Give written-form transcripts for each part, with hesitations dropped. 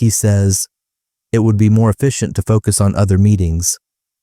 He says, "It would be more efficient to focus on other meetings,"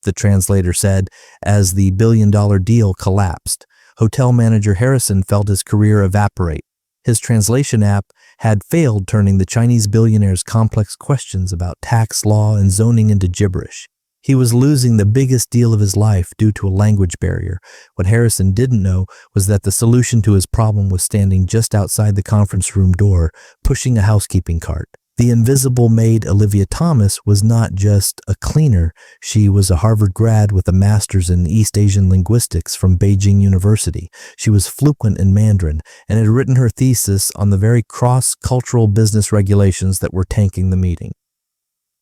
the translator said as the billion-dollar deal collapsed. Hotel manager Harrison felt his career evaporate. His translation app had failed turning the Chinese billionaire's complex questions about tax law and zoning into gibberish. He was losing the biggest deal of his life due to a language barrier. What Harrison didn't know was that the solution to his problem was standing just outside the conference room door, pushing a housekeeping cart. The invisible maid Olivia Thomas was not just a cleaner. She was a Harvard grad with a master's in East Asian linguistics from Beijing University. She was fluent in Mandarin and had written her thesis on the very cross-cultural business regulations that were tanking the meeting.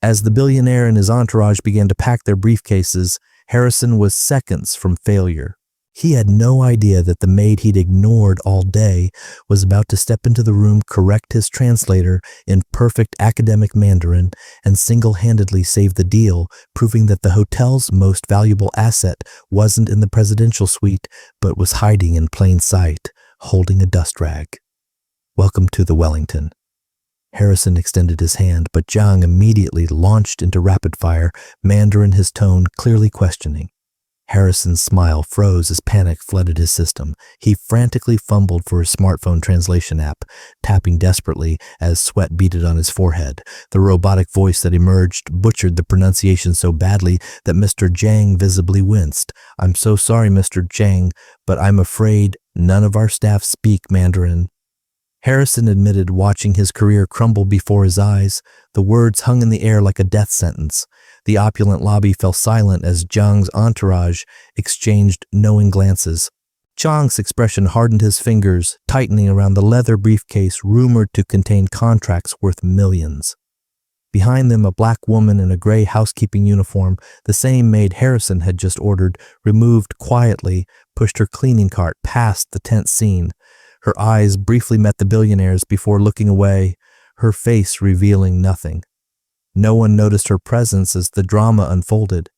As the billionaire and his entourage began to pack their briefcases, Harrison was seconds from failure. He had no idea that the maid he'd ignored all day was about to step into the room, correct his translator in perfect academic Mandarin, and single-handedly save the deal, proving that the hotel's most valuable asset wasn't in the presidential suite, but was hiding in plain sight, holding a dust rag. "Welcome to the Wellington." Harrison extended his hand, but Zhang immediately launched into rapid fire, Mandarin, his tone clearly questioning. Harrison's smile froze as panic flooded his system. He frantically fumbled for his smartphone translation app, tapping desperately as sweat beaded on his forehead. The robotic voice that emerged butchered the pronunciation so badly that Mr. Zhang visibly winced. "I'm so sorry, Mr. Zhang, but I'm afraid none of our staff speak Mandarin." Harrison admitted watching his career crumble before his eyes. The words hung in the air like a death sentence. The opulent lobby fell silent as Zhang's entourage exchanged knowing glances. Zhang's expression hardened his fingers, tightening around the leather briefcase rumored to contain contracts worth millions. Behind them, a black woman in a gray housekeeping uniform, the same maid Harrison had just ordered, removed quietly, pushed her cleaning cart past the tense scene. Her eyes briefly met the billionaire's before looking away, her face revealing nothing. No one noticed her presence as the drama unfolded.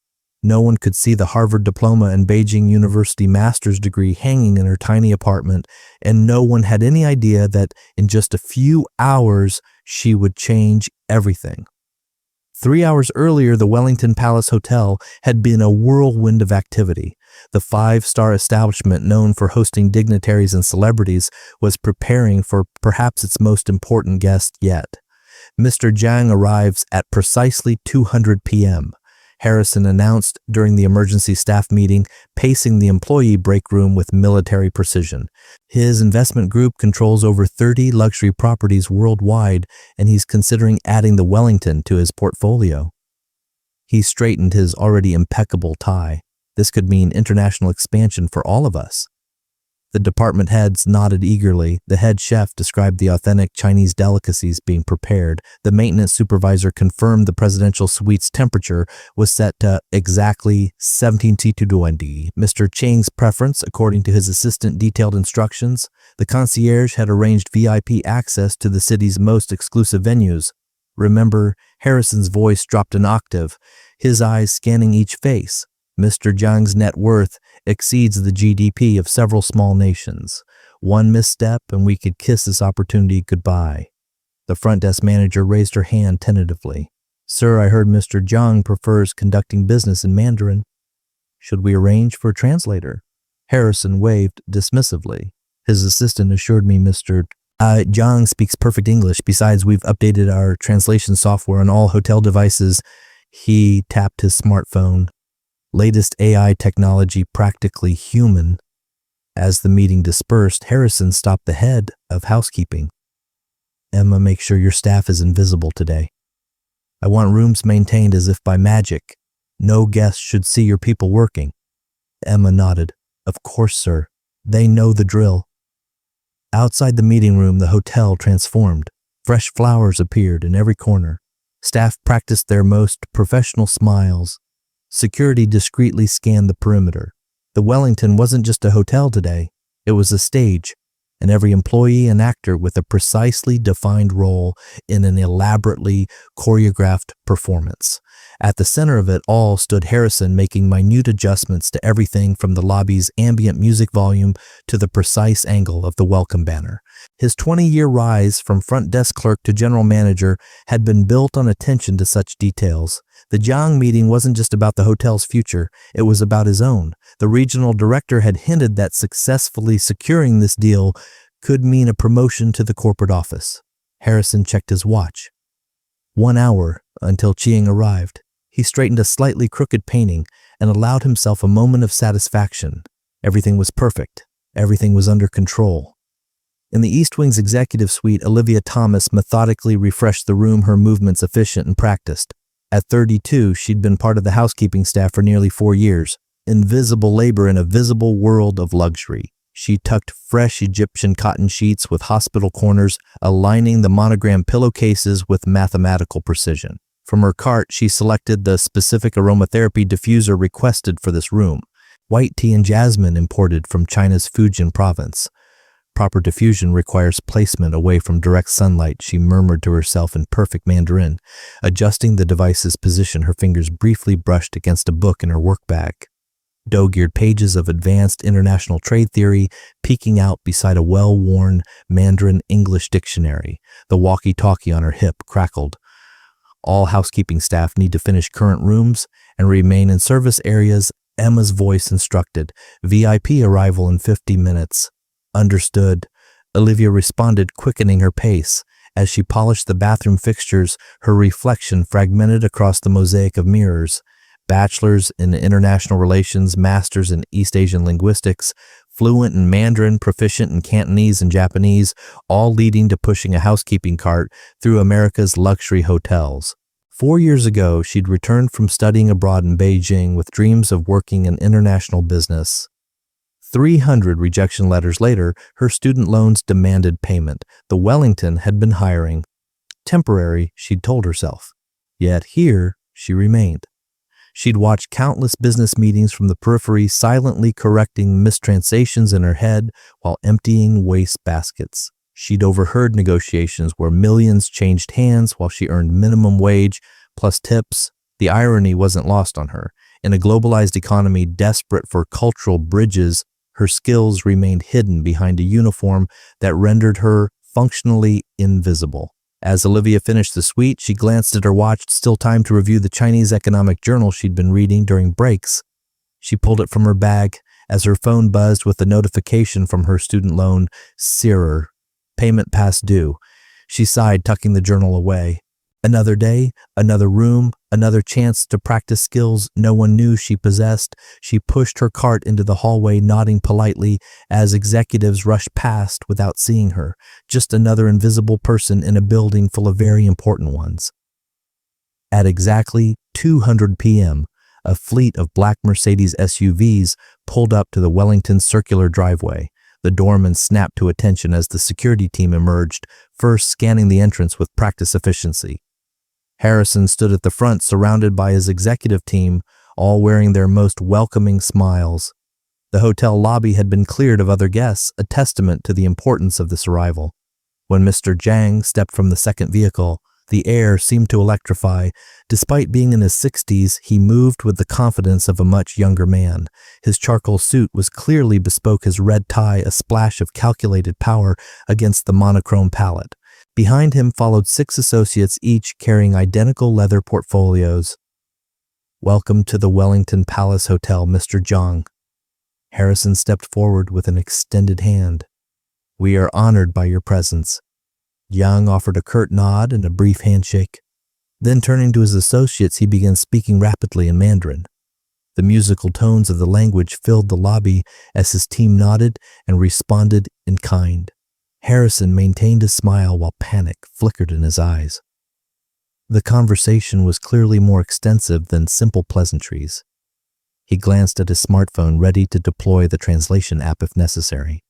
No one could see the Harvard diploma and Beijing University master's degree hanging in her tiny apartment, and no one had any idea that in just a few hours she would change everything. 3 hours earlier, the Wellington Palace Hotel had been a whirlwind of activity. The five-star establishment known for hosting dignitaries and celebrities was preparing for perhaps its most important guest yet. Mr. Zhang arrives at precisely 200 p.m., Harrison announced during the emergency staff meeting, pacing the employee break room with military precision. His investment group controls over 30 luxury properties worldwide, and he's considering adding the Wellington to his portfolio. He straightened his already impeccable tie. This could mean international expansion for all of us. The department heads nodded eagerly. The head chef described the authentic Chinese delicacies being prepared. The maintenance supervisor confirmed the presidential suite's temperature was set to exactly 17°C. Mr. Chang's preference, according to his assistant, detailed instructions. The concierge had arranged VIP access to the city's most exclusive venues. Remember, Harrison's voice dropped an octave, his eyes scanning each face. Mr. Zhang's net worth exceeds the GDP of several small nations. One misstep and we could kiss this opportunity goodbye. The front desk manager raised her hand tentatively. "Sir, I heard Mr. Zhang prefers conducting business in Mandarin. Should we arrange for a translator?" Harrison waved dismissively. His assistant assured me Mr. Zhang speaks perfect English. Besides, we've updated our translation software on all hotel devices. He tapped his smartphone. Latest AI technology, practically human. As the meeting dispersed, Harrison stopped the head of housekeeping. "Emma, make sure your staff is invisible today. I want rooms maintained as if by magic. No guests should see your people working." Emma nodded. "Of course, sir. They know the drill." Outside the meeting room, the hotel transformed. Fresh flowers appeared in every corner. Staff practiced their most professional smiles. Security discreetly scanned the perimeter. The Wellington wasn't just a hotel today, it was a stage, and every employee and actor with a precisely defined role in an elaborately choreographed performance. At the center of it all stood Harrison, making minute adjustments to everything from the lobby's ambient music volume to the precise angle of the welcome banner. His 20-year rise from front desk clerk to general manager had been built on attention to such details. The Jiang meeting wasn't just about the hotel's future, it was about his own. The regional director had hinted that successfully securing this deal could mean a promotion to the corporate office. Harrison checked his watch. 1 hour until Chiang arrived. He straightened a slightly crooked painting and allowed himself a moment of satisfaction. Everything was perfect. Everything was under control. In the East Wing's executive suite, Olivia Thomas methodically refreshed the room, her movements efficient and practiced. At 32, she'd been part of the housekeeping staff for nearly 4 years. Invisible labor in a visible world of luxury. She tucked fresh Egyptian cotton sheets with hospital corners, aligning the monogram pillowcases with mathematical precision. From her cart, she selected the specific aromatherapy diffuser requested for this room. White tea and jasmine imported from China's Fujian province. Proper diffusion requires placement away from direct sunlight, she murmured to herself in perfect Mandarin. Adjusting the device's position, her fingers briefly brushed against a book in her work bag. Dog-eared pages of advanced international trade theory peeking out beside a well-worn Mandarin English dictionary. The walkie-talkie on her hip crackled. All housekeeping staff need to finish current rooms and remain in service areas, Emma's voice instructed. VIP arrival in 50 minutes. Understood. Olivia responded, quickening her pace. As she polished the bathroom fixtures, her reflection fragmented across the mosaic of mirrors. Bachelor's in International Relations, Master's in East Asian Linguistics, fluent in Mandarin, proficient in Cantonese and Japanese, all leading to pushing a housekeeping cart through America's luxury hotels. 4 years ago, she'd returned from studying abroad in Beijing with dreams of working in international business. 300 rejection letters later, her student loans demanded payment. The Wellington had been hiring. Temporary, she'd told herself. Yet here, she remained. She'd watched countless business meetings from the periphery, silently correcting mistranslations in her head while emptying waste baskets. She'd overheard negotiations where millions changed hands while she earned minimum wage plus tips. The irony wasn't lost on her. In a globalized economy desperate for cultural bridges, her skills remained hidden behind a uniform that rendered her functionally invisible. As Olivia finished the suite, she glanced at her watch, still time to review the Chinese economic journal she'd been reading during breaks. She pulled it from her bag as her phone buzzed with a notification from her student loan Searer. Payment past due. She sighed, tucking the journal away. Another day, another room, another chance to practice skills no one knew she possessed. She pushed her cart into the hallway, nodding politely as executives rushed past without seeing her. Just another invisible person in a building full of very important ones. At exactly 2:00 p.m., a fleet of black Mercedes SUVs pulled up to the Wellington circular driveway. The doorman snapped to attention as the security team emerged, first scanning the entrance with practice efficiency. Harrison stood at the front, surrounded by his executive team, all wearing their most welcoming smiles. The hotel lobby had been cleared of other guests, a testament to the importance of this arrival. When Mr. Jiang stepped from the second vehicle, the air seemed to electrify. Despite being in his 60s, he moved with the confidence of a much younger man. His charcoal suit was clearly bespoke, his red tie a splash of calculated power against the monochrome palette. Behind him followed 6 associates, each carrying identical leather portfolios. "Welcome to the Wellington Palace Hotel, Mr. Jiang." Harrison stepped forward with an extended hand. "We are honored by your presence." Jiang offered a curt nod and a brief handshake. Then turning to his associates, he began speaking rapidly in Mandarin. The musical tones of the language filled the lobby as his team nodded and responded in kind. Harrison maintained a smile while panic flickered in his eyes. The conversation was clearly more extensive than simple pleasantries. He glanced at his smartphone, ready to deploy the translation app if necessary.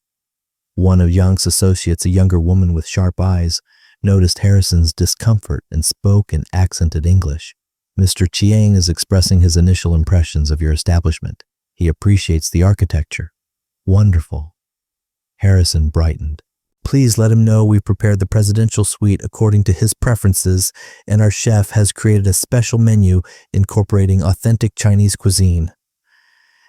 One of Jiang's associates, a younger woman with sharp eyes, noticed Harrison's discomfort and spoke in accented English. "Mr. Chiang is expressing his initial impressions of your establishment. He appreciates the architecture." "Wonderful." Harrison brightened. Please let him know we prepared the presidential suite according to his preferences, and our chef has created a special menu incorporating authentic Chinese cuisine.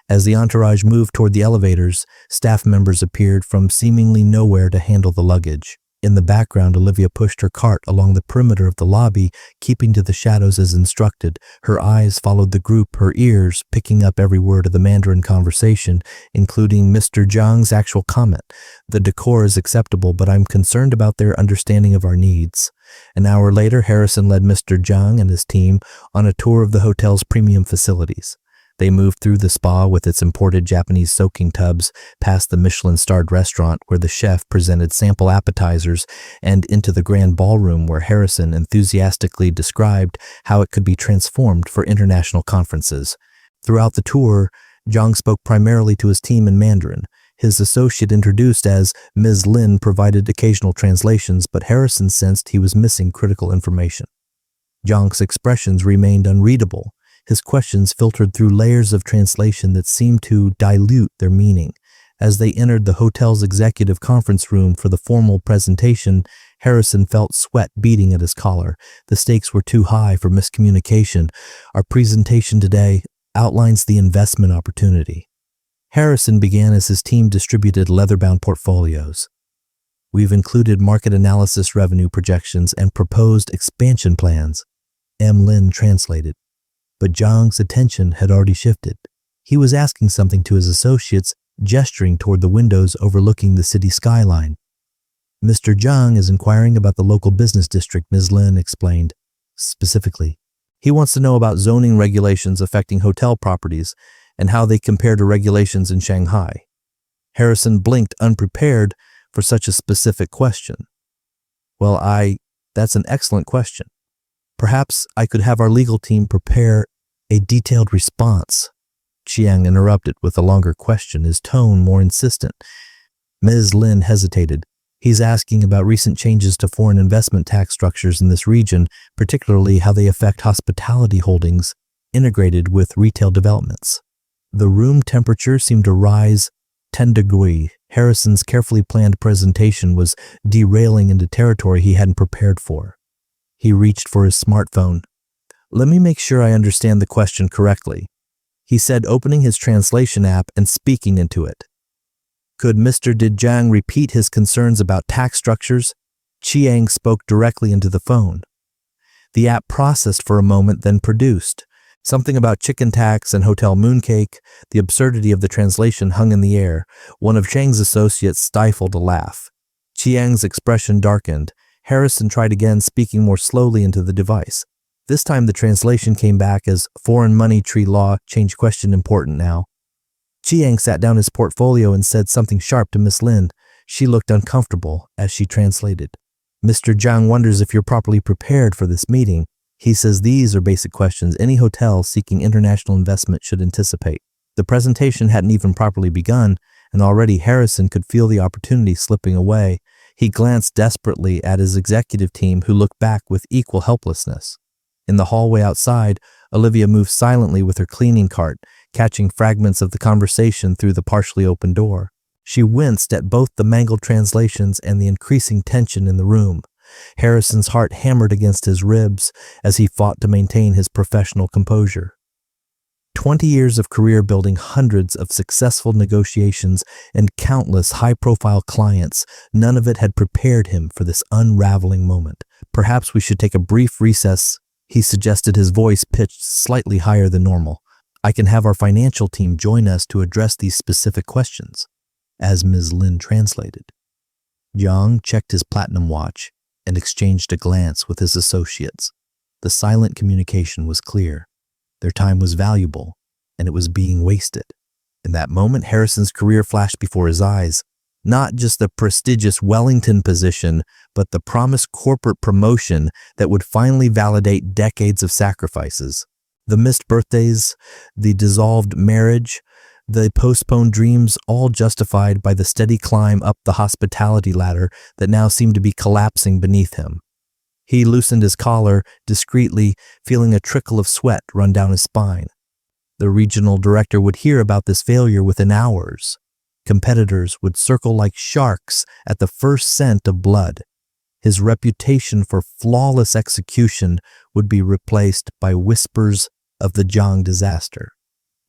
As the entourage moved toward the elevators, staff members appeared from seemingly nowhere to handle the luggage. In the background, Olivia pushed her cart along the perimeter of the lobby, keeping to the shadows as instructed. Her eyes followed the group, her ears picking up every word of the Mandarin conversation, including Mr. Zhang's actual comment. The decor is acceptable, but I'm concerned about their understanding of our needs. An hour later, Harrison led Mr. Zhang and his team on a tour of the hotel's premium facilities. They moved through the spa with its imported Japanese soaking tubs, past the Michelin-starred restaurant where the chef presented sample appetizers, and into the grand ballroom where Harrison enthusiastically described how it could be transformed for international conferences. Throughout the tour, Zhang spoke primarily to his team in Mandarin. His associate, introduced as Ms. Lin, provided occasional translations, but Harrison sensed he was missing critical information. Zhang's expressions remained unreadable. His questions filtered through layers of translation that seemed to dilute their meaning. As they entered the hotel's executive conference room for the formal presentation, Harrison felt sweat beating at his collar. The stakes were too high for miscommunication. Our presentation today outlines the investment opportunity. Harrison began as his team distributed leather-bound portfolios. We've included market analysis, revenue projections, and proposed expansion plans. M. Lin translated. But Zhang's attention had already shifted. He was asking something to his associates, gesturing toward the windows overlooking the city skyline. Mr. Zhang is inquiring about the local business district, Ms. Lin explained. Specifically, he wants to know about zoning regulations affecting hotel properties and how they compare to regulations in Shanghai. Harrison blinked, unprepared for such a specific question. Well, that's an excellent question. Perhaps I could have our legal team prepare a detailed response. Chiang interrupted with a longer question, his tone more insistent. Ms. Lin hesitated. He's asking about recent changes to foreign investment tax structures in this region, particularly how they affect hospitality holdings integrated with retail developments. The room temperature seemed to rise 10 degrees. Harrison's carefully planned presentation was derailing into territory he hadn't prepared for. He reached for his smartphone. Let me make sure I understand the question correctly, he said, opening his translation app and speaking into it. Could Mr. Zhang repeat his concerns about tax structures? Chiang spoke directly into the phone. The app processed for a moment, then produced. Something about chicken tax and hotel mooncake. The absurdity of the translation hung in the air. One of Chang's associates stifled a laugh. Chiang's expression darkened. Harrison tried again, speaking more slowly into the device. This time the translation came back as foreign money tree law, change question important now. Chiang sat down his portfolio and said something sharp to Miss Lin. She looked uncomfortable as she translated. Mr. Zhang wonders if you're properly prepared for this meeting. He says these are basic questions any hotel seeking international investment should anticipate. The presentation hadn't even properly begun, and already Harrison could feel the opportunity slipping away. He glanced desperately at his executive team, who looked back with equal helplessness. In the hallway outside, Olivia moved silently with her cleaning cart, catching fragments of the conversation through the partially open door. She winced at both the mangled translations and the increasing tension in the room. Harrison's heart hammered against his ribs as he fought to maintain his professional composure. 20 years of career building hundreds of successful negotiations and countless high-profile clients, none of it had prepared him for this unraveling moment. Perhaps we should take a brief recess, he suggested, his voice pitched slightly higher than normal. I can have our financial team join us to address these specific questions, as Ms. Lin translated. Zhang checked his platinum watch and exchanged a glance with his associates. The silent communication was clear. Their time was valuable, and it was being wasted. In that moment, Harrison's career flashed before his eyes. Not just the prestigious Wellington position, but the promised corporate promotion that would finally validate decades of sacrifices. The missed birthdays, the dissolved marriage, the postponed dreams, all justified by the steady climb up the hospitality ladder that now seemed to be collapsing beneath him. He loosened his collar discreetly, feeling a trickle of sweat run down his spine. The regional director would hear about this failure within hours. Competitors would circle like sharks at the first scent of blood. His reputation for flawless execution would be replaced by whispers of the Jiang disaster.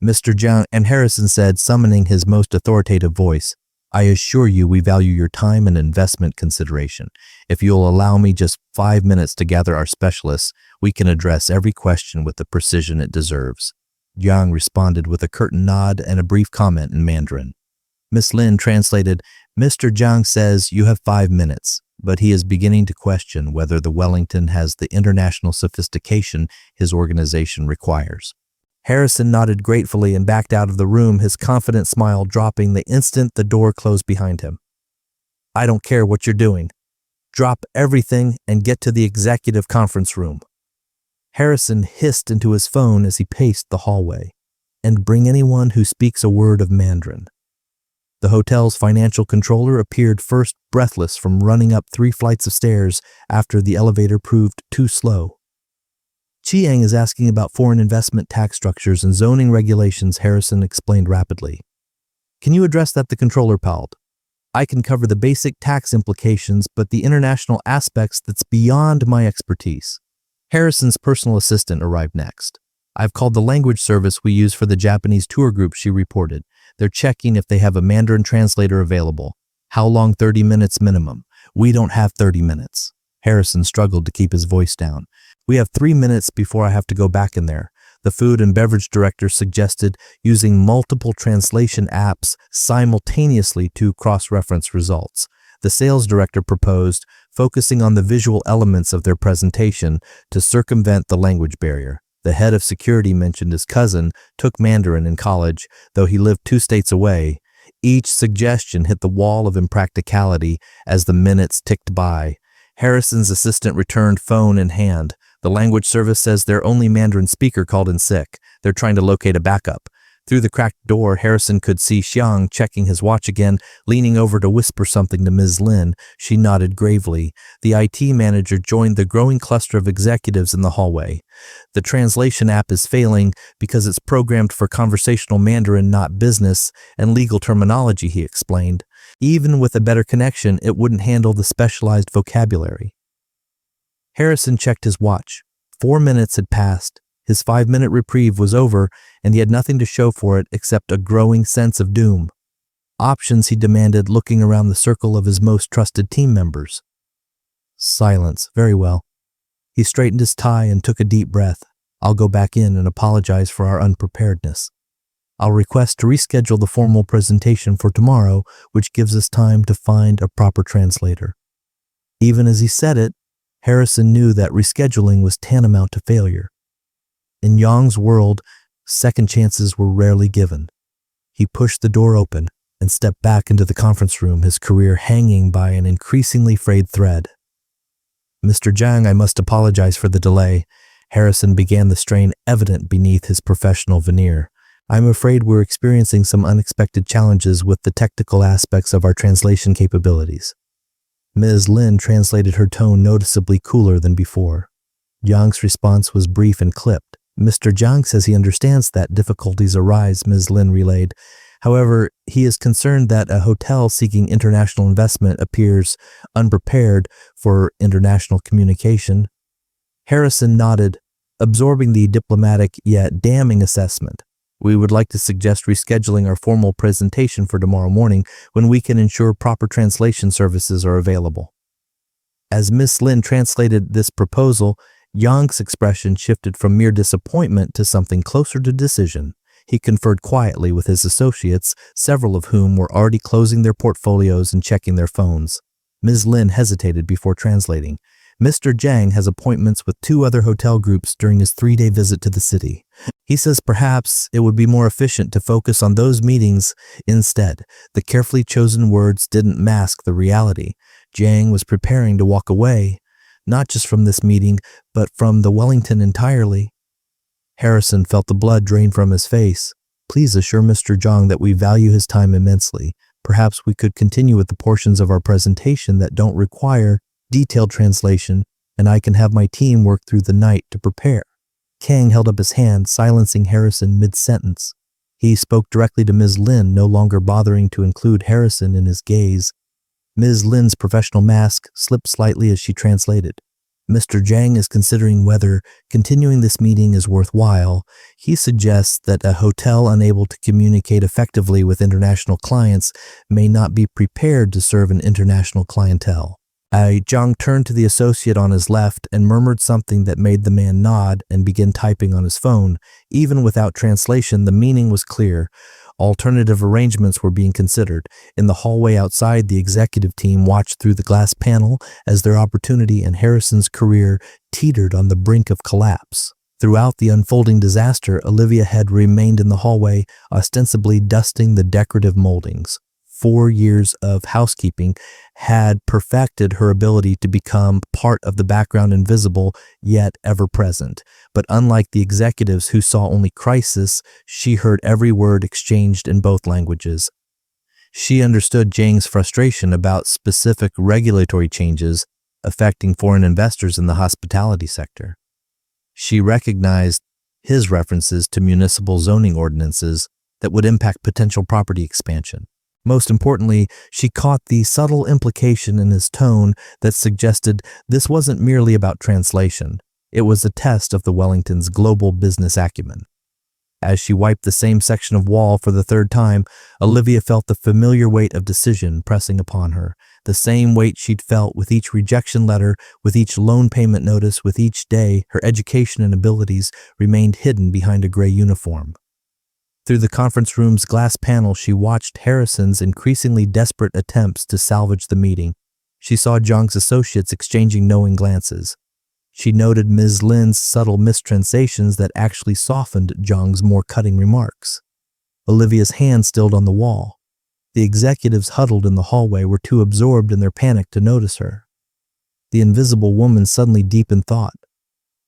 Mr. Jiang, and Harrison said, summoning his most authoritative voice, "I assure you we value your time and investment consideration. If you'll allow me just 5 minutes to gather our specialists, we can address every question with the precision it deserves." Jiang responded with a curt nod and a brief comment in Mandarin. Miss Lin translated, "Mr. Jiang says you have 5 minutes, but he is beginning to question whether the Wellington has the international sophistication his organization requires." Harrison nodded gratefully and backed out of the room, his confident smile dropping the instant the door closed behind him. "I don't care what you're doing. Drop everything and get to the executive conference room." Harrison hissed into his phone as he paced the hallway. "And bring anyone who speaks a word of Mandarin." The hotel's financial controller appeared first, breathless from running up 3 flights of stairs after the elevator proved too slow. "Chiang is asking about foreign investment tax structures and zoning regulations," Harrison explained rapidly. "Can you address that?" the controller palled. "I can cover the basic tax implications, but the international aspects, that's beyond my expertise." Harrison's personal assistant arrived next. "I've called the language service we use for the Japanese tour group," she reported. "They're checking if they have a Mandarin translator available. How long? 30 minutes minimum." "We don't have 30 minutes. Harrison struggled to keep his voice down. "We have 3 minutes before I have to go back in there." The food and beverage director suggested using multiple translation apps simultaneously to cross-reference results. The sales director proposed focusing on the visual elements of their presentation to circumvent the language barrier. The head of security mentioned his cousin took Mandarin in college, though he lived 2 states away. Each suggestion hit the wall of impracticality as the minutes ticked by. Harrison's assistant returned, phone in hand. "The language service says their only Mandarin speaker called in sick. They're trying to locate a backup." Through the cracked door, Harrison could see Xiang checking his watch again, leaning over to whisper something to Ms. Lin. She nodded gravely. The IT manager joined the growing cluster of executives in the hallway. "The translation app is failing because it's programmed for conversational Mandarin, not business and legal terminology," he explained. "Even with a better connection, it wouldn't handle the specialized vocabulary." Harrison checked his watch. 4 minutes had passed. His 5-minute reprieve was over, and he had nothing to show for it except a growing sense of doom. "Options," he demanded, looking around the circle of his most trusted team members. Silence. "Very well." He straightened his tie and took a deep breath. "I'll go back in and apologize for our unpreparedness. I'll request to reschedule the formal presentation for tomorrow, which gives us time to find a proper translator." Even as he said it, Harrison knew that rescheduling was tantamount to failure. In Yang's world, second chances were rarely given. He pushed the door open and stepped back into the conference room, his career hanging by an increasingly frayed thread. "Mr. Jiang, I must apologize for the delay." Harrison began, the strain evident beneath his professional veneer. "I'm afraid we're experiencing some unexpected challenges with the technical aspects of our translation capabilities." Ms. Lin translated, her tone noticeably cooler than before. Yang's response was brief and clipped. "Mr. Jiang says he understands that difficulties arise," Ms. Lin relayed. "However, he is concerned that a hotel seeking international investment appears unprepared for international communication." Harrison nodded, absorbing the diplomatic yet damning assessment. "We would like to suggest rescheduling our formal presentation for tomorrow morning, when we can ensure proper translation services are available." As Miss Lin translated this proposal, Yang's expression shifted from mere disappointment to something closer to decision. He conferred quietly with his associates, several of whom were already closing their portfolios and checking their phones. Ms. Lin hesitated before translating. "Mr. Jiang has appointments with 2 other hotel groups during his 3-day visit to the city. He says perhaps it would be more efficient to focus on those meetings instead." The carefully chosen words didn't mask the reality. Jiang was preparing to walk away, not just from this meeting, but from the Wellington entirely. Harrison felt the blood drain from his face. "Please assure Mr. Jiang that we value his time immensely. Perhaps we could continue with the portions of our presentation that don't require detailed translation, and I can have my team work through the night to prepare." Kang held up his hand, silencing Harrison mid-sentence. He spoke directly to Ms. Lin, no longer bothering to include Harrison in his gaze. Ms. Lin's professional mask slipped slightly as she translated. Mr. Zhang is considering whether continuing this meeting is worthwhile. He suggests that a hotel unable to communicate effectively with international clients may not be prepared to serve an international clientele. Zhang turned to the associate on his left and murmured something that made the man nod and begin typing on his phone. Even without translation, the meaning was clear. Alternative arrangements were being considered. In the hallway outside, the executive team watched through the glass panel as their opportunity and Harrison's career teetered on the brink of collapse. Throughout the unfolding disaster, Olivia had remained in the hallway, ostensibly dusting the decorative moldings. 4 years of housekeeping had perfected her ability to become part of the background, invisible yet ever present. But unlike the executives who saw only crisis, she heard every word exchanged in both languages. She understood Zhang's frustration about specific regulatory changes affecting foreign investors in the hospitality sector. She recognized his references to municipal zoning ordinances that would impact potential property expansion. Most importantly, she caught the subtle implication in his tone that suggested this wasn't merely about translation. It was a test of the Wellington's global business acumen. As she wiped the same section of wall for the third time, Olivia felt the familiar weight of decision pressing upon her, the same weight she'd felt with each rejection letter, with each loan payment notice, with each day her education and abilities remained hidden behind a gray uniform. Through the conference room's glass panel, she watched Harrison's increasingly desperate attempts to salvage the meeting. She saw Zhang's associates exchanging knowing glances. She noted Ms. Lin's subtle mistranslations that actually softened Zhang's more cutting remarks. Olivia's hand stilled on the wall. The executives huddled in the hallway were too absorbed in their panic to notice her. The invisible woman suddenly deep in thought.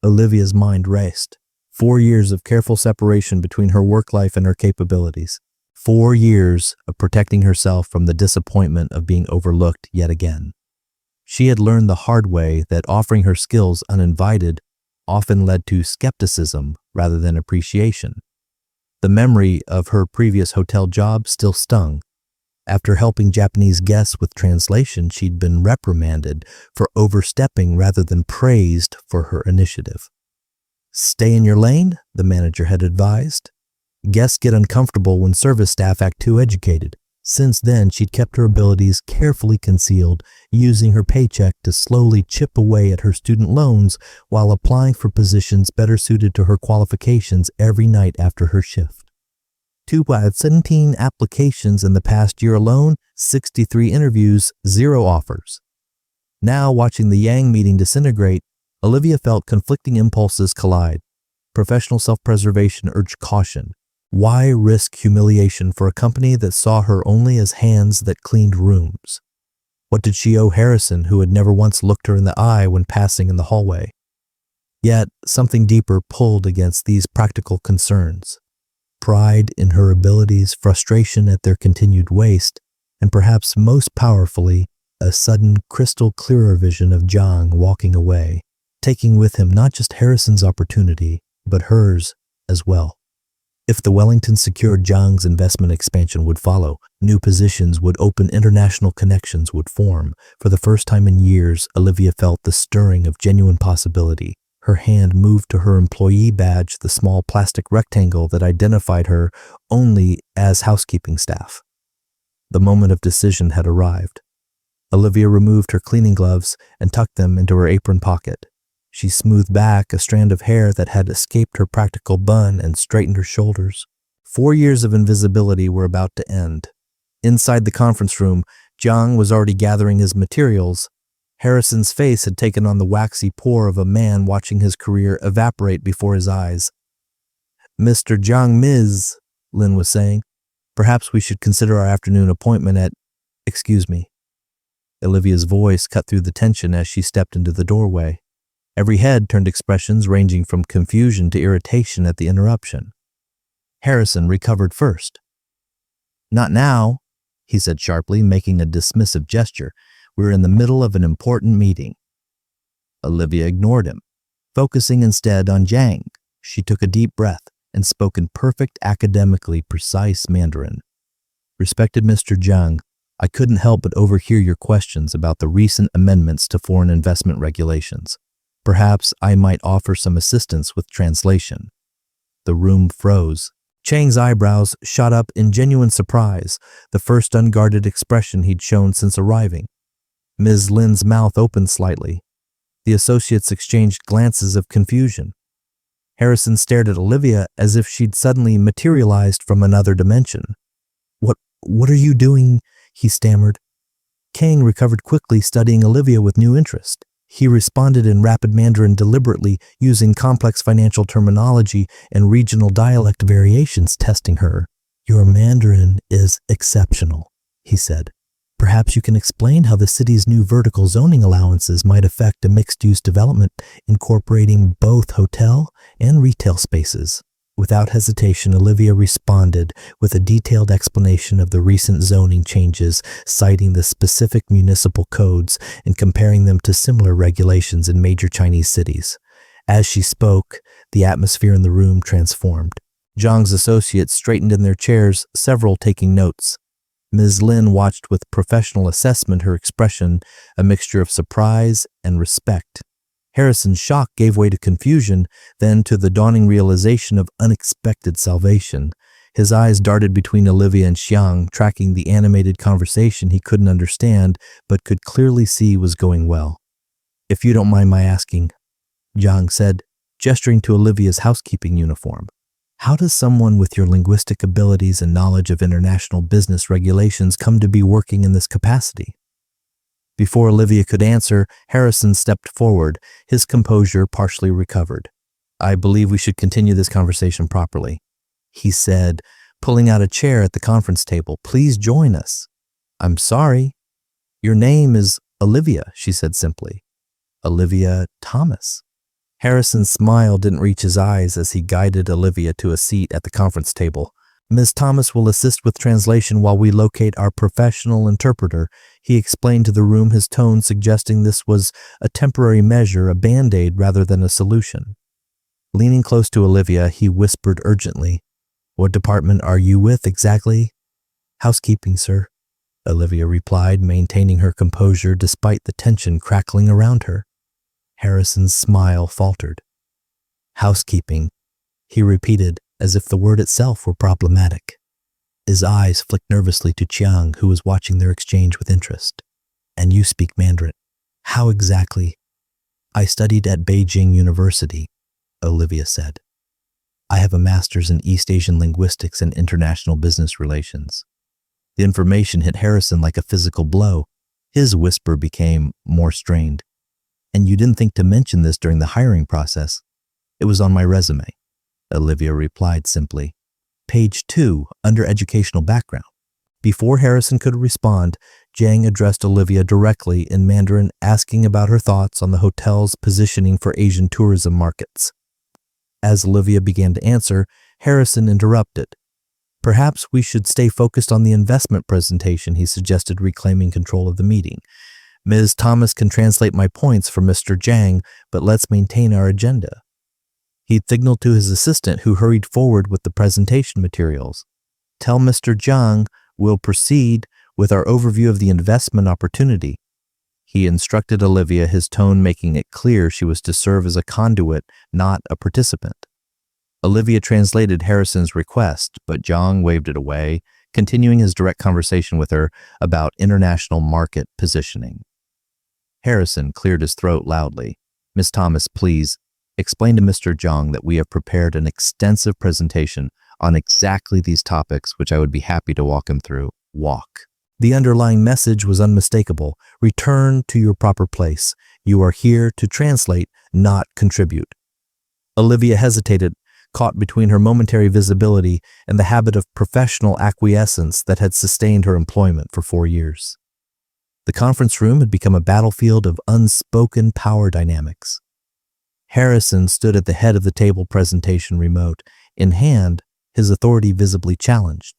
Olivia's mind raced. 4 years of careful separation between her work life and her capabilities. 4 years of protecting herself from the disappointment of being overlooked yet again. She had learned the hard way that offering her skills uninvited often led to skepticism rather than appreciation. The memory of her previous hotel job still stung. After helping Japanese guests with translation, she'd been reprimanded for overstepping rather than praised for her initiative. Stay in your lane, the manager had advised. Guests get uncomfortable when service staff act too educated. Since then, she'd kept her abilities carefully concealed, using her paycheck to slowly chip away at her student loans while applying for positions better suited to her qualifications every night after her shift. 17 applications in the past year alone, 63 interviews, 0 offers. Now, watching the Yang meeting disintegrate, Olivia felt conflicting impulses collide. Professional self-preservation urged caution. Why risk humiliation for a company that saw her only as hands that cleaned rooms? What did she owe Harrison, who had never once looked her in the eye when passing in the hallway? Yet, something deeper pulled against these practical concerns. Pride in her abilities, frustration at their continued waste, and perhaps most powerfully, a sudden crystal clearer vision of Zhang walking away, taking with him not just Harrison's opportunity, but hers as well. If the Wellington secured, Zhang's investment expansion would follow. New positions would open, international connections would form. For the first time in years, Olivia felt the stirring of genuine possibility. Her hand moved to her employee badge, the small plastic rectangle that identified her only as housekeeping staff. The moment of decision had arrived. Olivia removed her cleaning gloves and tucked them into her apron pocket. She smoothed back a strand of hair that had escaped her practical bun and straightened her shoulders. 4 years of invisibility were about to end. Inside the conference room, Zhang was already gathering his materials. Harrison's face had taken on the waxy pour of a man watching his career evaporate before his eyes. "Mr. Zhang, Ms." Lin was saying, "perhaps we should consider our afternoon appointment at—" "Excuse me." Olivia's voice cut through the tension as she stepped into the doorway. Every head turned expressions ranging from confusion to irritation at the interruption. Harrison recovered first. "Not now," he said sharply, making a dismissive gesture. "We're in the middle of an important meeting." Olivia ignored him, focusing instead on Zhang. She took a deep breath. and spoke in perfect academically precise Mandarin. Respected Mr. Zhang, I couldn't help but overhear your questions about the recent amendments to foreign investment regulations. Perhaps I might offer some assistance with translation. The room froze. Chang's eyebrows shot up in genuine surprise, the first unguarded expression he'd shown since arriving. Ms. Lin's mouth opened slightly. The associates exchanged glances of confusion. Harrison stared at Olivia as if she'd suddenly materialized from another dimension. What are you doing?" he stammered. Kang recovered quickly, studying Olivia with new interest. He responded in rapid Mandarin deliberately, using complex financial terminology and regional dialect variations, testing her. "Your Mandarin is exceptional," he said. "Perhaps you can explain how the city's new vertical zoning allowances might affect a mixed-use development incorporating both hotel and retail spaces." Without hesitation, Olivia responded with a detailed explanation of the recent zoning changes, citing the specific municipal codes and comparing them to similar regulations in major Chinese cities. As she spoke, the atmosphere in the room transformed. Zhang's associates straightened in their chairs, several taking notes. Ms. Lin watched with professional assessment, her expression a mixture of surprise and respect. Harrison's shock gave way to confusion, then to the dawning realization of unexpected salvation. His eyes darted between Olivia and Xiang, tracking the animated conversation he couldn't understand, but could clearly see was going well. "If you don't mind my asking," Zhang said, gesturing to Olivia's housekeeping uniform, "how does someone with your linguistic abilities and knowledge of international business regulations come to be working in this capacity?" Before Olivia could answer, Harrison stepped forward, his composure partially recovered. "I believe we should continue this conversation properly," he said, pulling out a chair at the conference table. "Please join us." "I'm sorry." "Your name is Olivia," she said simply. "Olivia Thomas." Harrison's smile didn't reach his eyes as he guided Olivia to a seat at the conference table. "Ms. Thomas will assist with translation while we locate our professional interpreter," he explained to the room, his tone suggesting this was a temporary measure, a band-aid rather than a solution. Leaning close to Olivia, he whispered urgently, "What department are you with exactly?" "Housekeeping, sir," Olivia replied, maintaining her composure despite the tension crackling around her. Harrison's smile faltered. "Housekeeping," he repeated, as if the word itself were problematic. His eyes flicked nervously to Chiang, who was watching their exchange with interest. "And you speak Mandarin. How exactly?" "I studied at Beijing University," Olivia said. "I have a master's in East Asian linguistics and international business relations." The information hit Harrison like a physical blow. His whisper became more strained. "And you didn't think to mention this during the hiring process?" "It was on my resume," Olivia replied simply. "Page 2, under educational background." Before Harrison could respond, Zhang addressed Olivia directly in Mandarin, asking about her thoughts on the hotel's positioning for Asian tourism markets. As Olivia began to answer, Harrison interrupted. "Perhaps we should stay focused on the investment presentation," he suggested, reclaiming control of the meeting. "Ms. Thomas can translate my points for Mr. Zhang, but let's maintain our agenda." He signaled to his assistant, who hurried forward with the presentation materials. "Tell Mr. Zhang we'll proceed with our overview of the investment opportunity," he instructed Olivia, his tone making it clear she was to serve as a conduit, not a participant. Olivia translated Harrison's request, but Zhang waved it away, continuing his direct conversation with her about international market positioning. Harrison cleared his throat loudly. "Miss Thomas, please explain to Mr. Zhang that we have prepared an extensive presentation on exactly these topics, which I would be happy to walk him through." Walk. The underlying message was unmistakable. Return to your proper place. You are here to translate, not contribute. Olivia hesitated, caught between her momentary visibility and the habit of professional acquiescence that had sustained her employment for 4 years. The conference room had become a battlefield of unspoken power dynamics. Harrison stood at the head of the table, presentation remote. In hand, his authority visibly challenged.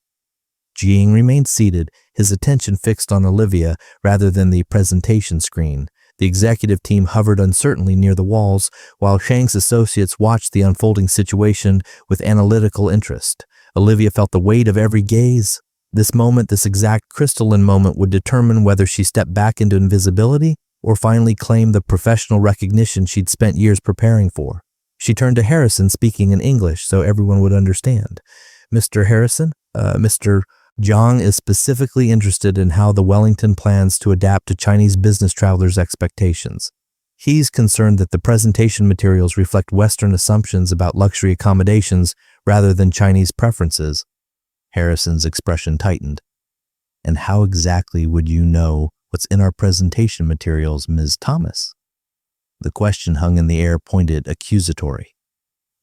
Jiang remained seated, his attention fixed on Olivia rather than the presentation screen, The executive team hovered uncertainly near the walls, while Shang's associates watched the unfolding situation with analytical interest. Olivia felt the weight of every gaze. This moment, this exact crystalline moment, would determine whether she stepped back into invisibility or finally claimed the professional recognition she'd spent years preparing for. She turned to Harrison, speaking in English so everyone would understand. Mr. Harrison, Mr. Zhang is specifically interested in how the Wellington plans to adapt to Chinese business travelers' expectations. He's concerned that the presentation materials reflect Western assumptions about luxury accommodations rather than Chinese preferences. Harrison's expression tightened. And how exactly would you know what's in our presentation materials, Ms. Thomas? The question hung in the air, pointed, accusatory.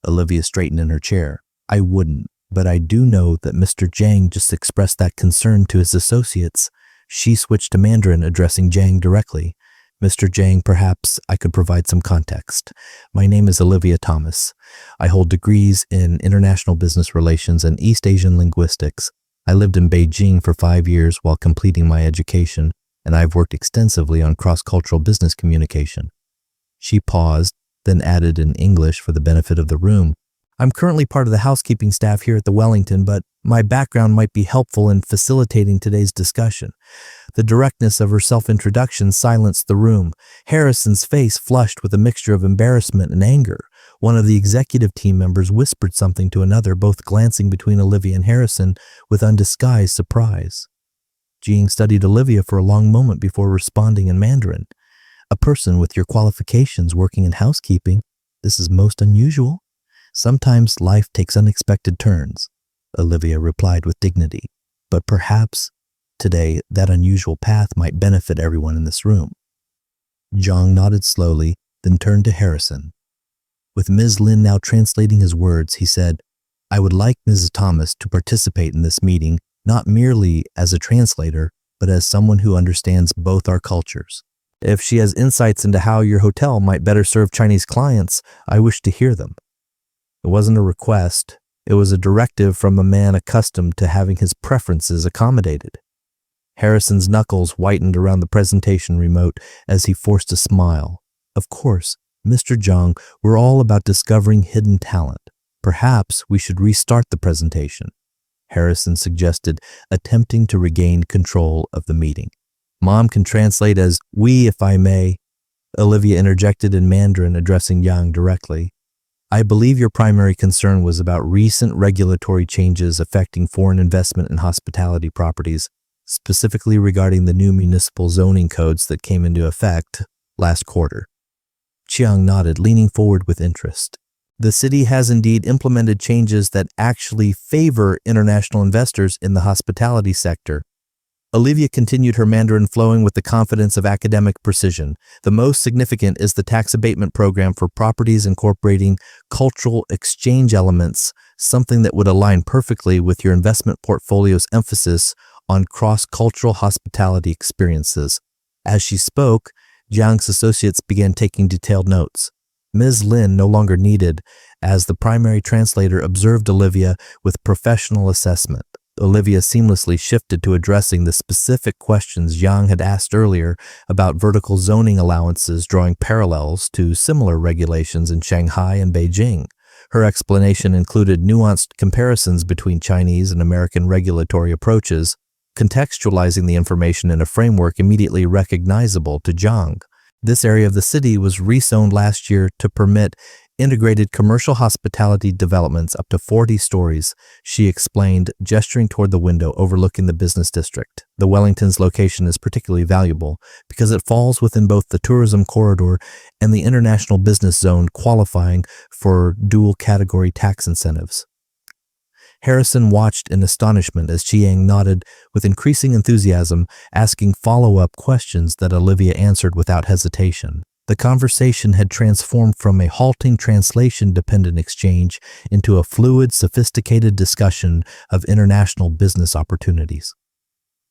Olivia straightened in her chair. I wouldn't, but I do know that Mr. Zhang just expressed that concern to his associates. She switched to Mandarin, addressing Zhang directly. Mr. Zhang, perhaps I could provide some context. My name is Olivia Thomas. I hold degrees in international business relations and East Asian linguistics. I lived in Beijing for 5 years while completing my education, and I've worked extensively on cross-cultural business communication. She paused, then added in English for the benefit of the room. I'm currently part of the housekeeping staff here at the Wellington, but my background might be helpful in facilitating today's discussion. The directness of her self-introduction silenced the room. Harrison's face flushed with a mixture of embarrassment and anger. One of the executive team members whispered something to another, both glancing between Olivia and Harrison with undisguised surprise. Jean studied Olivia for a long moment before responding in Mandarin. A person with your qualifications working in housekeeping, this is most unusual. Sometimes life takes unexpected turns, Olivia replied with dignity. But perhaps today that unusual path might benefit everyone in this room. Zhang nodded slowly, then turned to Harrison. With Ms. Lin now translating his words, he said, I would like Mrs. Thomas to participate in this meeting, not merely as a translator, but as someone who understands both our cultures. If she has insights into how your hotel might better serve Chinese clients, I wish to hear them. It wasn't a request. It was a directive from a man accustomed to having his preferences accommodated. Harrison's knuckles whitened around the presentation remote as he forced a smile. Of course, Mr. Zhang, we're all about discovering hidden talent. Perhaps we should restart the presentation, Harrison suggested, attempting to regain control of the meeting. Mom can translate as we, if I may, Olivia interjected in Mandarin, addressing Yang directly. I believe your primary concern was about recent regulatory changes affecting foreign investment in hospitality properties, specifically regarding the new municipal zoning codes that came into effect last quarter. Chiang nodded, leaning forward with interest. The city has indeed implemented changes that actually favor international investors in the hospitality sector. Olivia continued, her Mandarin flowing with the confidence of academic precision. The most significant is the tax abatement program for properties incorporating cultural exchange elements, something that would align perfectly with your investment portfolio's emphasis on cross-cultural hospitality experiences. As she spoke, Jiang's associates began taking detailed notes. Ms. Lin, no longer needed, as the primary translator, observed Olivia with professional assessment. Olivia seamlessly shifted to addressing the specific questions Yang had asked earlier about vertical zoning allowances, drawing parallels to similar regulations in Shanghai and Beijing. Her explanation included nuanced comparisons between Chinese and American regulatory approaches, contextualizing the information in a framework immediately recognizable to Zhang. This area of the city was rezoned last year to permit integrated commercial hospitality developments up to 40 stories, she explained, gesturing toward the window overlooking the business district. The Wellington's location is particularly valuable because it falls within both the tourism corridor and the international business zone, qualifying for dual-category tax incentives. Harrison watched in astonishment as Chiang nodded with increasing enthusiasm, asking follow-up questions that Olivia answered without hesitation. The conversation had transformed from a halting translation-dependent exchange into a fluid, sophisticated discussion of international business opportunities.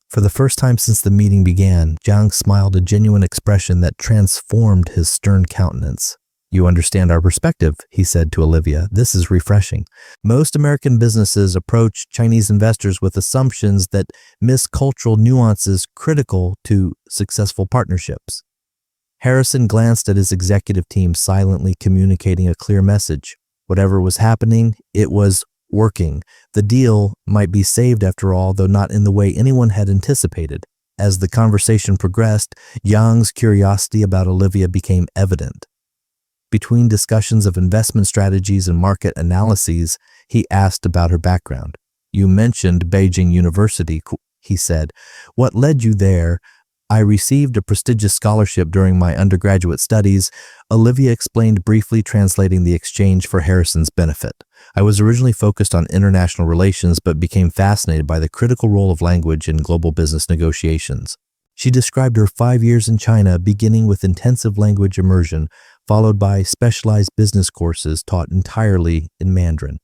For the first time since the meeting began, Zhang smiled, a genuine expression that transformed his stern countenance. You understand our perspective, he said to Olivia. This is refreshing. Most American businesses approach Chinese investors with assumptions that miss cultural nuances critical to successful partnerships. Harrison glanced at his executive team, silently communicating a clear message. Whatever was happening, it was working. The deal might be saved after all, though not in the way anyone had anticipated. As the conversation progressed, Yang's curiosity about Olivia became evident. Between discussions of investment strategies and market analyses, he asked about her background. "You mentioned Beijing University," he said. "What led you there?" "I received a prestigious scholarship during my undergraduate studies," Olivia explained briefly, translating the exchange for Harrison's benefit. "I was originally focused on international relations but became fascinated by the critical role of language in global business negotiations." She described her 5 years in China, beginning with intensive language immersion, followed by specialized business courses taught entirely in Mandarin.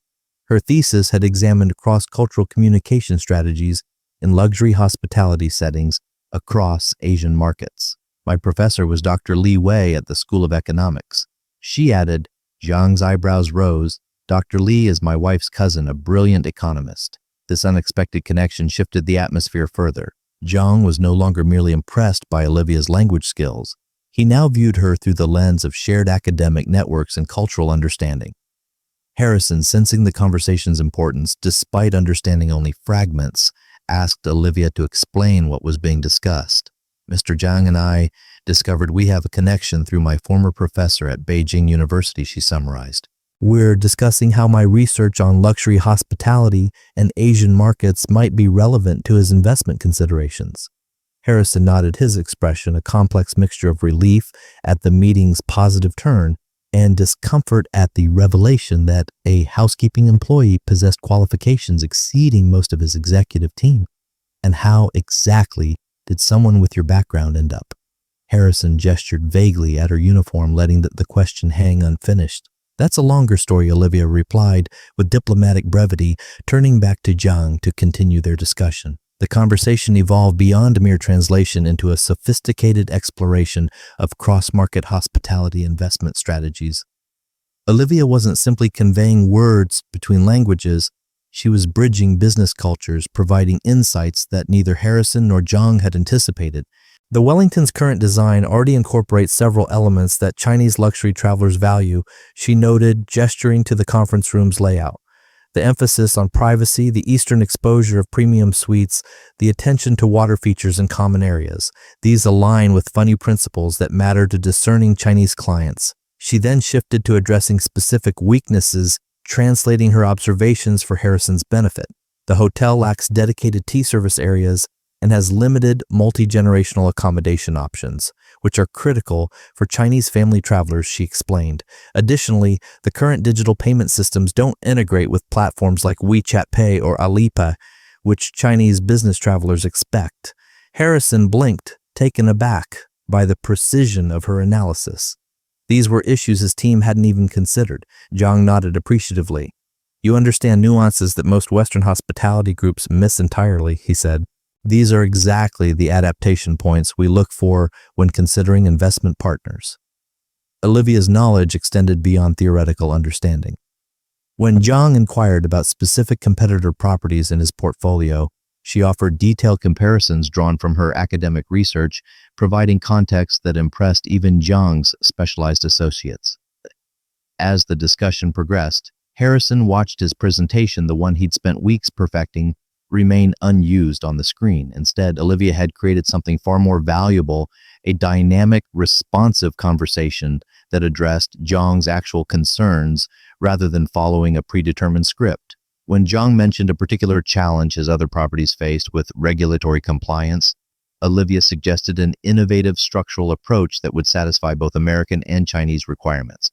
Her thesis had examined cross-cultural communication strategies in luxury hospitality settings across Asian markets. "My professor was Dr. Li Wei at the School of Economics." She added. Zhang's eyebrows rose. "Dr. Li is my wife's cousin, a brilliant economist." This unexpected connection shifted the atmosphere further. Zhang was no longer merely impressed by Olivia's language skills. He now viewed her through the lens of shared academic networks and cultural understanding. Harrison, sensing the conversation's importance despite understanding only fragments, asked Olivia to explain what was being discussed. "Mr. Zhang and I discovered we have a connection through my former professor at Beijing University," she summarized. "We're discussing how my research on luxury hospitality and Asian markets might be relevant to his investment considerations." Harrison nodded, his expression a complex mixture of relief at the meeting's positive turn and discomfort at the revelation that a housekeeping employee possessed qualifications exceeding most of his executive team. "And how exactly did someone with your background end up?" Harrison gestured vaguely at her uniform, letting the question hang unfinished. "That's a longer story," Olivia replied with diplomatic brevity, turning back to Zhang to continue their discussion. The conversation evolved beyond mere translation into a sophisticated exploration of cross-market hospitality investment strategies. Olivia wasn't simply conveying words between languages, she was bridging business cultures, providing insights that neither Harrison nor Zhang had anticipated. The Wellington's current design already incorporates several elements that Chinese luxury travelers value, she noted, gesturing to the conference room's layout. The emphasis on privacy, the Eastern exposure of premium suites, the attention to water features in common areas. These align with funny principles that matter to discerning Chinese clients. She then shifted to addressing specific weaknesses, translating her observations for Harrison's benefit. The hotel lacks dedicated tea service areas and has limited multi-generational accommodation options, which are critical for Chinese family travelers, she explained. Additionally, the current digital payment systems don't integrate with platforms like WeChat Pay or Alipay, which Chinese business travelers expect. Harrison blinked, taken aback by the precision of her analysis. These were issues his team hadn't even considered. Zhang nodded appreciatively. "You understand nuances that most Western hospitality groups miss entirely," he said. "These are exactly the adaptation points we look for when considering investment partners." Olivia's knowledge extended beyond theoretical understanding. When Zhang inquired about specific competitor properties in his portfolio, she offered detailed comparisons drawn from her academic research, providing context that impressed even Zhang's specialized associates. As the discussion progressed, Harrison watched his presentation, the one he'd spent weeks perfecting, remain unused on the screen. Instead, Olivia had created something far more valuable, a dynamic, responsive conversation that addressed Zhang's actual concerns rather than following a predetermined script. When Zhang mentioned a particular challenge his other properties faced with regulatory compliance, Olivia suggested an innovative structural approach that would satisfy both American and Chinese requirements.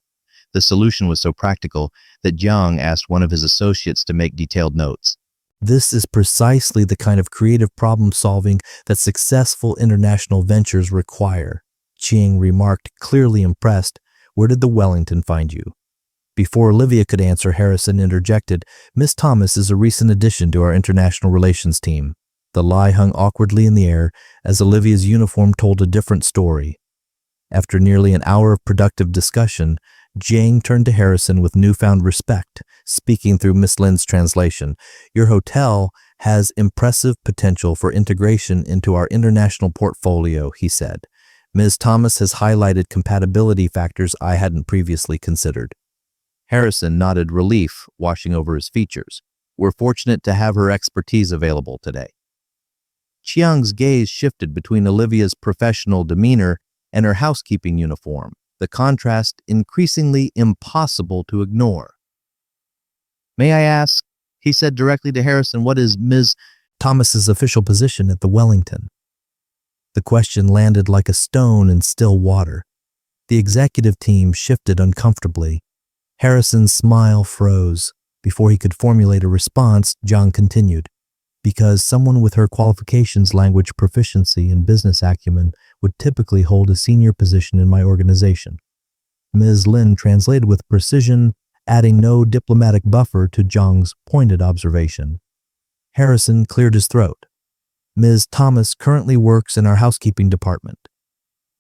The solution was so practical that Zhang asked one of his associates to make detailed notes. "This is precisely the kind of creative problem-solving that successful international ventures require," Ching remarked, clearly impressed. "Where did the Wellington find you?" Before Olivia could answer, Harrison interjected, "Miss Thomas is a recent addition to our international relations team." The lie hung awkwardly in the air as Olivia's uniform told a different story. After nearly an hour of productive discussion, Jang turned to Harrison with newfound respect, speaking through Miss Lin's translation. "Your hotel has impressive potential for integration into our international portfolio," he said. Ms. Thomas has highlighted compatibility factors I hadn't previously considered. Harrison nodded relief, washing over his features. We're fortunate to have her expertise available today. Chiang's gaze shifted between Olivia's professional demeanor and her housekeeping uniform, the contrast increasingly impossible to ignore. May I ask, he said directly to Harrison, what is Ms. Thomas's official position at the Wellington? The question landed like a stone in still water. The executive team shifted uncomfortably. Harrison's smile froze. Before he could formulate a response, John continued, because someone with her qualifications, language proficiency, and business acumen would typically hold a senior position in my organization. Ms. Lin translated with precision, adding no diplomatic buffer to Zhang's pointed observation. Harrison cleared his throat. Ms. Thomas currently works in our housekeeping department.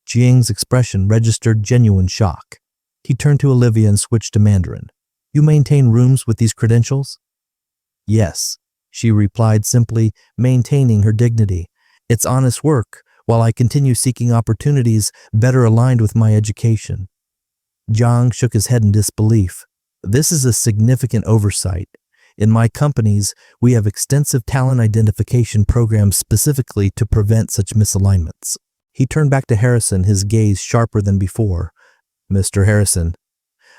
Jiang's expression registered genuine shock. He turned to Olivia and switched to Mandarin. You maintain rooms with these credentials? Yes, she replied simply, maintaining her dignity. It's honest work, while I continue seeking opportunities better aligned with my education. Zhang shook his head in disbelief. This is a significant oversight. In my companies, we have extensive talent identification programs specifically to prevent such misalignments. He turned back to Harrison, his gaze sharper than before. Mr. Harrison,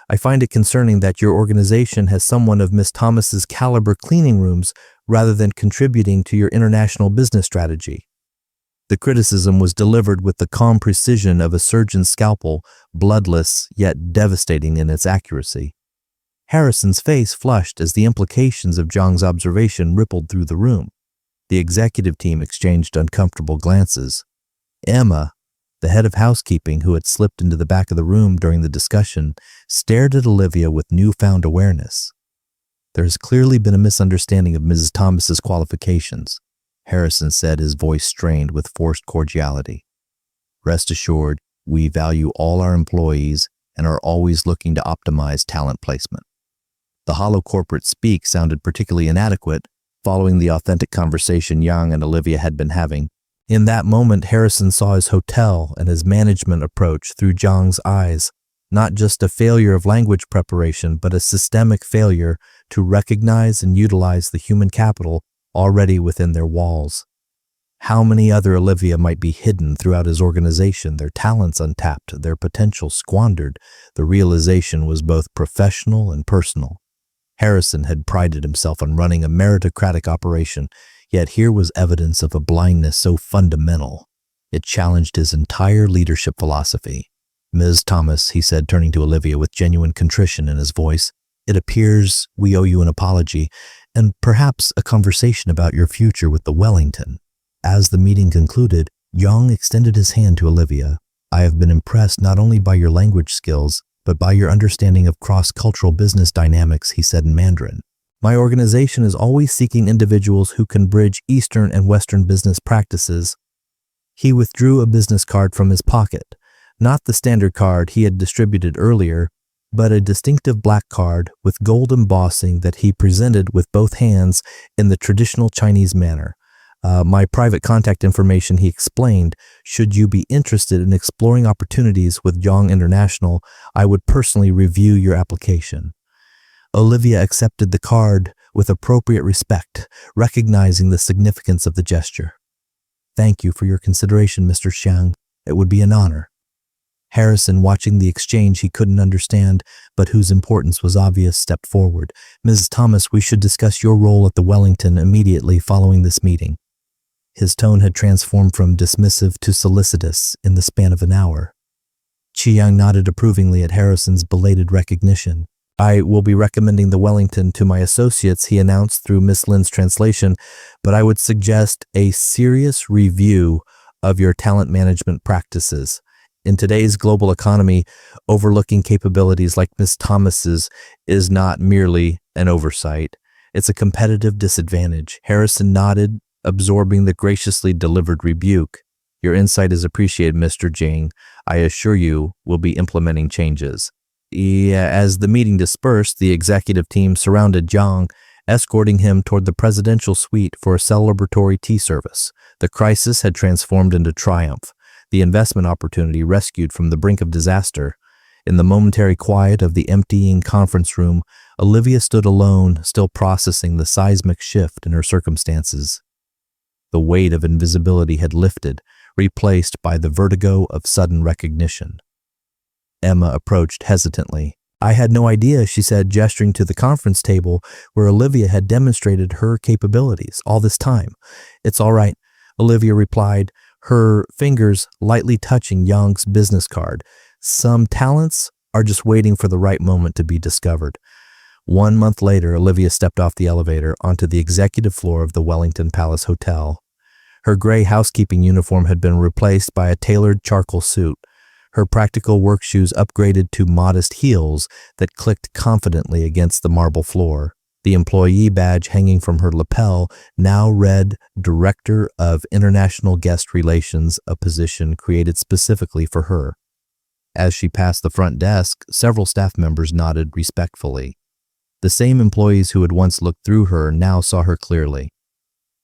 I find it concerning that your organization has someone of Miss Thomas's caliber cleaning rooms rather than contributing to your international business strategy. The criticism was delivered with the calm precision of a surgeon's scalpel, bloodless yet devastating in its accuracy. Harrison's face flushed as the implications of Zhang's observation rippled through the room. The executive team exchanged uncomfortable glances. Emma, the head of housekeeping who had slipped into the back of the room during the discussion, stared at Olivia with newfound awareness. There has clearly been a misunderstanding of Mrs. Thomas's qualifications, Harrison said, his voice strained with forced cordiality. Rest assured, we value all our employees and are always looking to optimize talent placement. The hollow corporate speak sounded particularly inadequate following the authentic conversation Yang and Olivia had been having. In that moment, Harrison saw his hotel and his management approach through Zhang's eyes, not just a failure of language preparation, but a systemic failure to recognize and utilize the human capital already within their walls. How many other Olivia might be hidden throughout his organization, their talents untapped, their potential squandered? The realization was both professional and personal. Harrison had prided himself on running a meritocratic operation, yet here was evidence of a blindness so fundamental. It challenged his entire leadership philosophy. Ms. Thomas, he said, turning to Olivia with genuine contrition in his voice, it appears we owe you an apology and perhaps a conversation about your future with the Wellington. As the meeting concluded, Yang extended his hand to Olivia. I have been impressed not only by your language skills, but by your understanding of cross-cultural business dynamics, he said in Mandarin. My organization is always seeking individuals who can bridge Eastern and Western business practices. He withdrew a business card from his pocket, not the standard card he had distributed earlier, but a distinctive black card with gold embossing that he presented with both hands in the traditional Chinese manner. My private contact information, he explained. Should you be interested in exploring opportunities with Yang International, I would personally review your application. Olivia accepted the card with appropriate respect, recognizing the significance of the gesture. Thank you for your consideration, Mr. Xiang. It would be an honor. Harrison, watching the exchange he couldn't understand, but whose importance was obvious, stepped forward. Mrs. Thomas, we should discuss your role at the Wellington immediately following this meeting. His tone had transformed from dismissive to solicitous in the span of an hour. Chiang nodded approvingly at Harrison's belated recognition. I will be recommending the Wellington to my associates, he announced through Miss Lin's translation, but I would suggest a serious review of your talent management practices. In today's global economy, overlooking capabilities like Miss Thomas's is not merely an oversight. It's a competitive disadvantage. Harrison nodded, absorbing the graciously delivered rebuke. Your insight is appreciated, Mr. Jing. I assure you we'll be implementing changes. As the meeting dispersed, the executive team surrounded Zhang, escorting him toward the presidential suite for a celebratory tea service. The crisis had transformed into triumph. the investment opportunity rescued from the brink of disaster. In the momentary quiet of the emptying conference room, Olivia stood alone, still processing the seismic shift in her circumstances. The weight of invisibility had lifted, replaced by the vertigo of sudden recognition. Emma approached hesitantly. "I had no idea," she said, gesturing to the conference table where Olivia had demonstrated her capabilities all this time. "It's all right," Olivia replied, her fingers lightly touching Yang's business card. "Some talents are just waiting for the right moment to be discovered." 1 month later, Olivia stepped off the elevator onto the executive floor of the Wellington Palace Hotel. Her gray housekeeping uniform had been replaced by a tailored charcoal suit. Her practical work shoes upgraded to modest heels that clicked confidently against the marble floor. The employee badge hanging from her lapel now read Director of International Guest Relations, a position created specifically for her. As she passed the front desk, several staff members nodded respectfully. The same employees who had once looked through her now saw her clearly.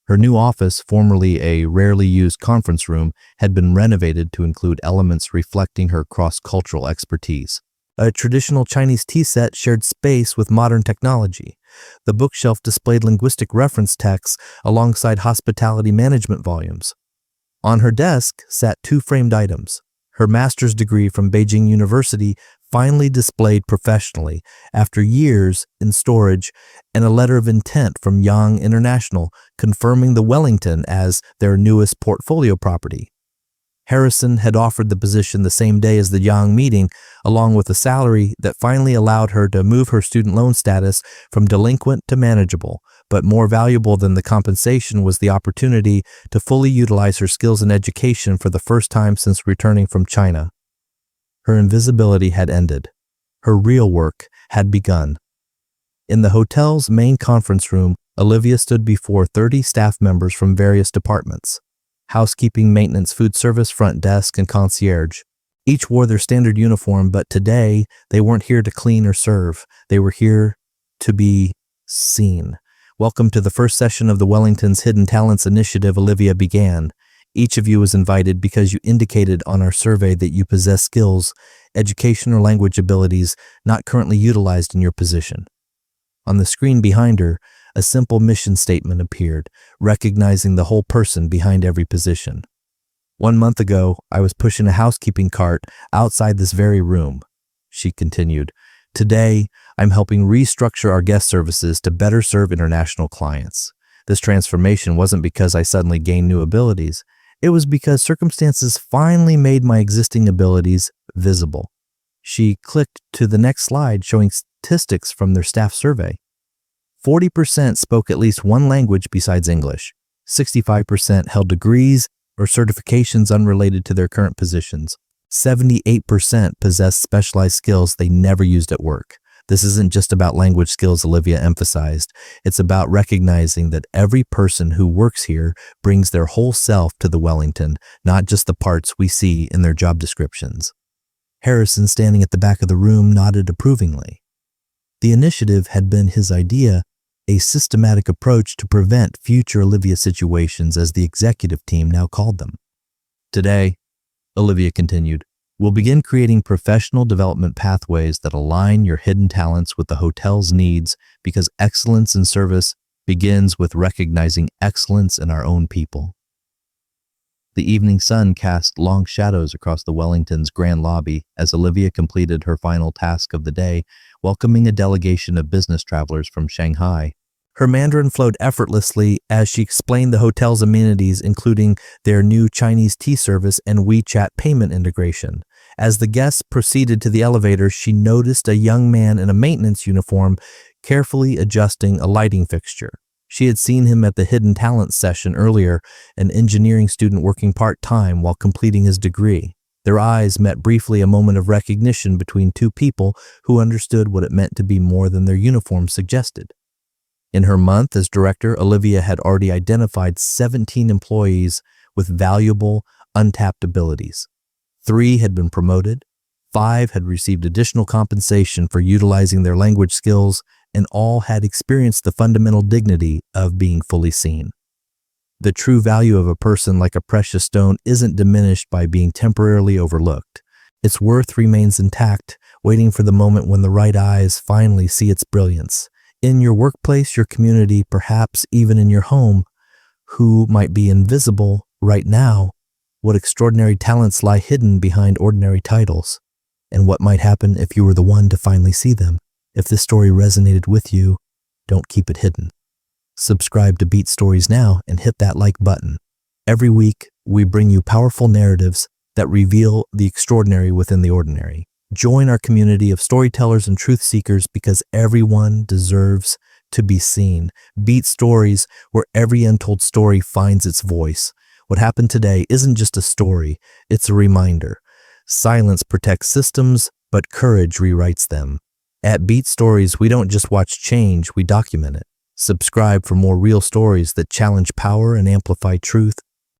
Her new office, formerly a rarely used conference room, had been renovated to include elements reflecting her cross-cultural expertise. A traditional Chinese tea set shared space with modern technology. The bookshelf displayed linguistic reference texts alongside hospitality management volumes. On her desk sat 2 framed items. Her master's degree from Beijing University, finally displayed professionally after years in storage, and a letter of intent from Yang International confirming the Wellington as their newest portfolio property. Harrison had offered the position the same day as the Yang meeting, along with a salary that finally allowed her to move her student loan status from delinquent to manageable. But more valuable than the compensation was the opportunity to fully utilize her skills in education for the first time since returning from China. Her invisibility had ended. Her real work had begun. In the hotel's main conference room, Olivia stood before 30 staff members from various departments: housekeeping, maintenance, food service, front desk, and concierge. Each wore their standard uniform, but today they weren't here to clean or serve. They were here to be seen. "Welcome to the first session of the Wellington's Hidden Talents Initiative," Olivia began. "Each of you was invited because you indicated on our survey that you possess skills, education, or language abilities not currently utilized in your position." On the screen behind her, a simple mission statement appeared, recognizing the whole person behind every position. "1 month ago, I was pushing a housekeeping cart outside this very room," she continued. "Today, I'm helping restructure our guest services to better serve international clients. This transformation wasn't because I suddenly gained new abilities. It was because circumstances finally made my existing abilities visible." She clicked to the next slide, showing statistics from their staff survey. 40% spoke at least one language besides English. 65% held degrees or certifications unrelated to their current positions. 78% possessed specialized skills they never used at work. This isn't just about language skills, Olivia emphasized. It's about recognizing that every person who works here brings their whole self to the Wellington, not just the parts we see in their job descriptions. Harrison, standing at the back of the room, nodded approvingly. The initiative had been his idea, a systematic approach to prevent future Olivia situations, as the executive team now called them. "Today," Olivia continued, "we'll begin creating professional development pathways that align your hidden talents with the hotel's needs, because excellence in service begins with recognizing excellence in our own people." The evening sun cast long shadows across the Wellington's grand lobby as Olivia completed her final task of the day, welcoming a delegation of business travelers from Shanghai. Her Mandarin flowed effortlessly as she explained the hotel's amenities, including their new Chinese tea service and WeChat payment integration. As the guests proceeded to the elevator, she noticed a young man in a maintenance uniform carefully adjusting a lighting fixture. She had seen him at the Hidden Talents session earlier, an engineering student working part-time while completing his degree. Their eyes met briefly, a moment of recognition between two people who understood what it meant to be more than their uniforms suggested. In her month as director, Olivia had already identified 17 employees with valuable, untapped abilities. 3 had been promoted, 5 had received additional compensation for utilizing their language skills, and all had experienced the fundamental dignity of being fully seen. The true value of a person like a precious stone isn't diminished by being temporarily overlooked. Its worth remains intact, waiting for the moment when the right eyes finally see its brilliance. In your workplace, your community, perhaps even in your home, who might be invisible right now, what extraordinary talents lie hidden behind ordinary titles, and what might happen if you were the one to finally see them. If this story resonated with you, don't keep it hidden. Subscribe to Beat Stories now and hit that like button. Every week, we bring you powerful narratives that reveal the extraordinary within the ordinary. Join our community of storytellers and truth seekers because everyone deserves to be seen. Beat Stories, where every untold story finds its voice. What happened today isn't just a story, it's a reminder. Silence protects systems, but courage rewrites them. At Beat Stories, we don't just watch change, we document it. Subscribe for more real stories that challenge power and amplify truth.